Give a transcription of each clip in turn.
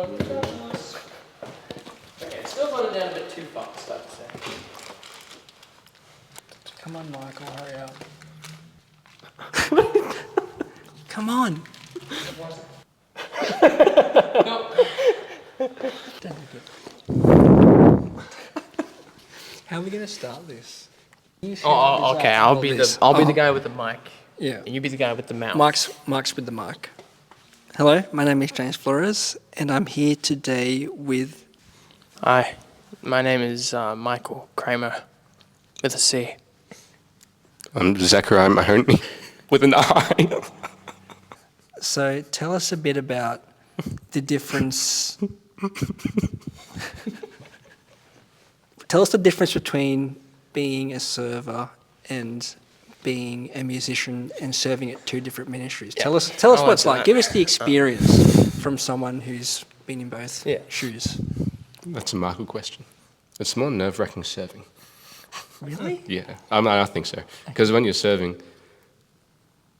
Okay, still got it down a bit too fast, I'd say. Come on, Michael, hurry up. Come on. No. Don't do it. How are we going to start this? Oh, okay. I'll be the guy with the mic. Yeah. And you be the guy with the mouse. Mike's with the mic. Hello, my name is James Flores, and I'm here today with... Hi, my name is Michael Kramer, with a C. I'm Zachariah Mahoney with an I. So tell us a bit about the difference... Tell us the difference between being a server and being a musician and serving at two different ministries. Yeah. Tell us I'll what it's answer like. that. Give us the experience from someone who's been in both shoes. That's a Michael question. It's more nerve-wracking serving. Really? Yeah, I think so. Because when you're serving,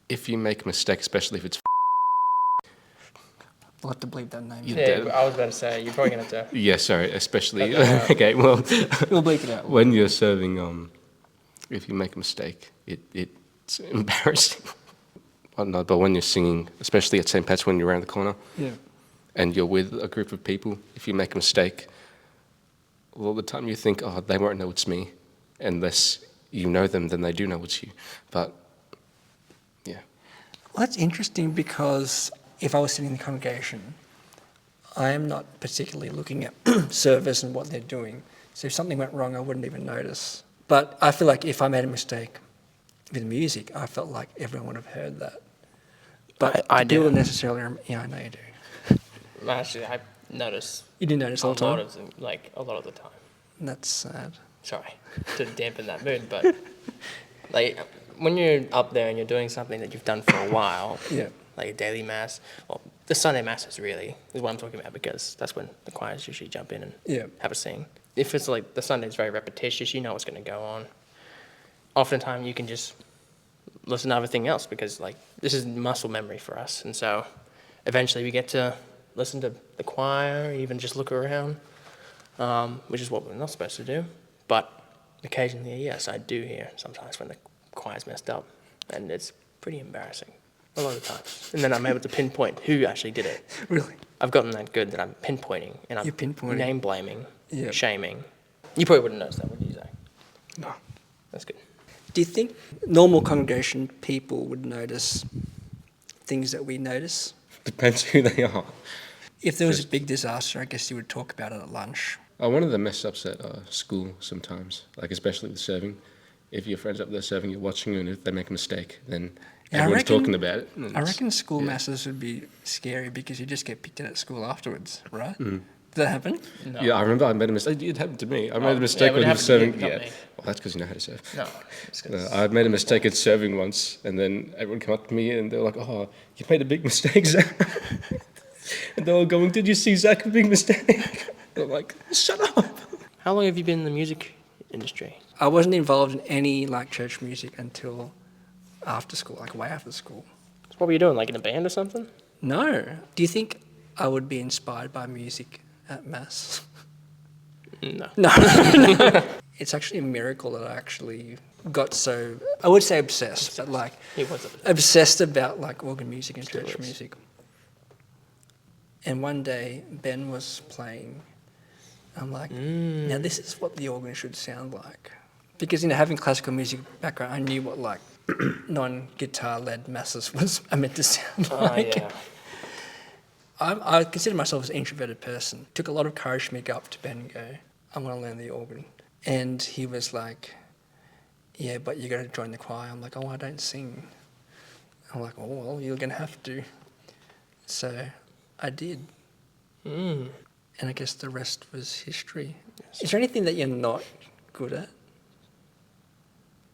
if you make a mistake, especially if it's We'll have to bleep that name. Yeah, I was about to say, you're probably going to... yeah, sorry, especially okay. Well, We'll bleep it out. when you're serving, if you make a mistake, it's embarrassing. Well, no, but when you're singing, especially at St. Pat's, when you're around the corner, and you're with a group of people, if you make a mistake, all the time you think, oh, they won't know it's me, unless you know them, then they do know it's you. But yeah, Well, that's interesting because if I was sitting in the congregation, I am not particularly looking at service and what they're doing. So if something went wrong, I wouldn't even notice. But I feel like if I made a mistake with music, I felt like everyone would have heard that. But I people do. necessarily, I know you do. Actually, I notice You do notice all the time? a lot of the time. That's sad. Sorry to dampen that mood, but like when you're up there and you're doing something that you've done for a while, like a daily mass, well, the Sunday masses really is what I'm talking about because that's when the choirs usually jump in and have a sing. If it's like the Sunday's very repetitious, you know what's going to go on. Oftentimes you can just listen to everything else because like this is muscle memory for us, and so eventually we get to listen to the choir, even just look around, which is what we're not supposed to do. But occasionally, yes, I do hear sometimes when the choir's messed up, and it's pretty embarrassing a lot of times. And then I'm able to pinpoint who actually did it. Really? I've gotten that good that I'm pinpointing and I'm You're pinpointing. name blaming, shaming. You probably wouldn't notice that, would you, Zach? No. That's good. Do you think normal congregation people would notice things that we notice? depends who they are. If there was a big disaster, I guess you would talk about it at lunch. One of the mess ups at school sometimes, like especially with serving. If your friend's up there serving, you're watching, and if they make a mistake, then everyone's talking about it. I reckon school masses would be scary because you just get picked at school afterwards, right? Mm. Did that happen? No. Yeah, I remember I made a mistake. It happened to me. I made a mistake when he was serving. Yeah, well, that's because you know how to serve. No, it's 'cause I made a mistake at serving once, and then everyone came up to me and they were like, "Oh, you made a big mistake, Zach." And they were going, "Did you see Zach a big mistake?" And I'm like, "Shut up." How long have you been in the music industry? I wasn't involved in any like church music until after school, like way after school. So what were you doing, like in a band or something? No. Do you think I would be inspired by music at mass? No. No. It's actually a miracle that I actually got so, I would say obsessed, but like He was obsessed about like organ music and church Still is. music. And one day Ben was playing. I'm like, now this is what the organ should sound like. Because, having classical music background, I knew what like non-guitar led masses are meant to sound like. yeah. I consider myself as an introverted person. It took a lot of courage for me to go up to Ben and go, I want to learn the organ. And he was like, yeah, but you're going to join the choir. I'm like, oh, I don't sing. I'm like, oh, well, you're going to have to. So I did. Mm. And I guess the rest was history. Yes. Is there anything that you're not good at?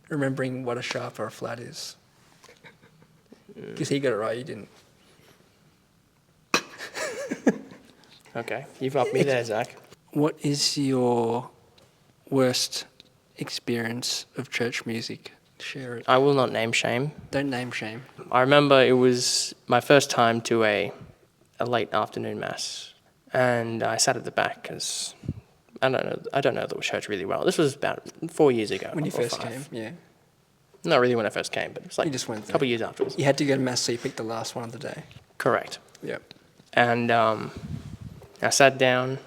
Remembering what a sharp or a flat is? Because he got it right, you didn't. Okay, you've upped me there, Zach. What is your worst experience of church music? Share it. I will not name shame. Don't name shame. I remember it was my first time to a late afternoon mass And I sat at the back because I don't know the church really well. This was about 4 years ago. When you or first 5. came, yeah. Not really when I first came, but it was like You just went a there. couple of years afterwards. You had to go to mass, so you picked the last one of the day. Correct. Yep. And I sat down,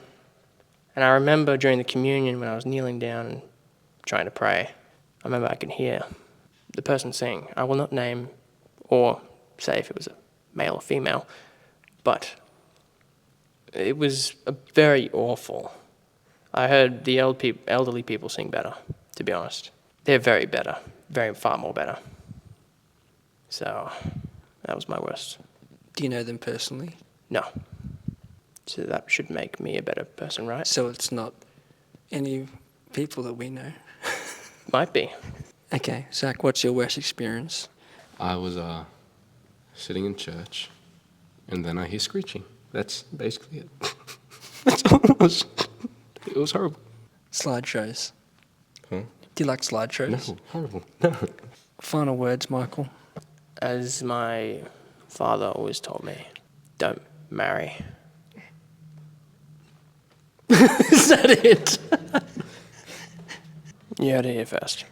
and I remember during the communion when I was kneeling down and trying to pray, I remember I could hear the person sing. I will not name or say if it was a male or female, but it was very awful. I heard the elderly people sing better, to be honest. They're very better, far more better. So that was my worst. Do you know them personally? No. So that should make me a better person, right? So it's not any people that we know. Might be. Okay, Zach, what's your worst experience? I was sitting in church, and then I hear screeching. That's basically it. That's all it was. It was horrible. Slideshows. Huh? Do you like slideshows? No, horrible. No. Final words, Michael. As my father always told me, don't marry. Is that it? You heard it here first.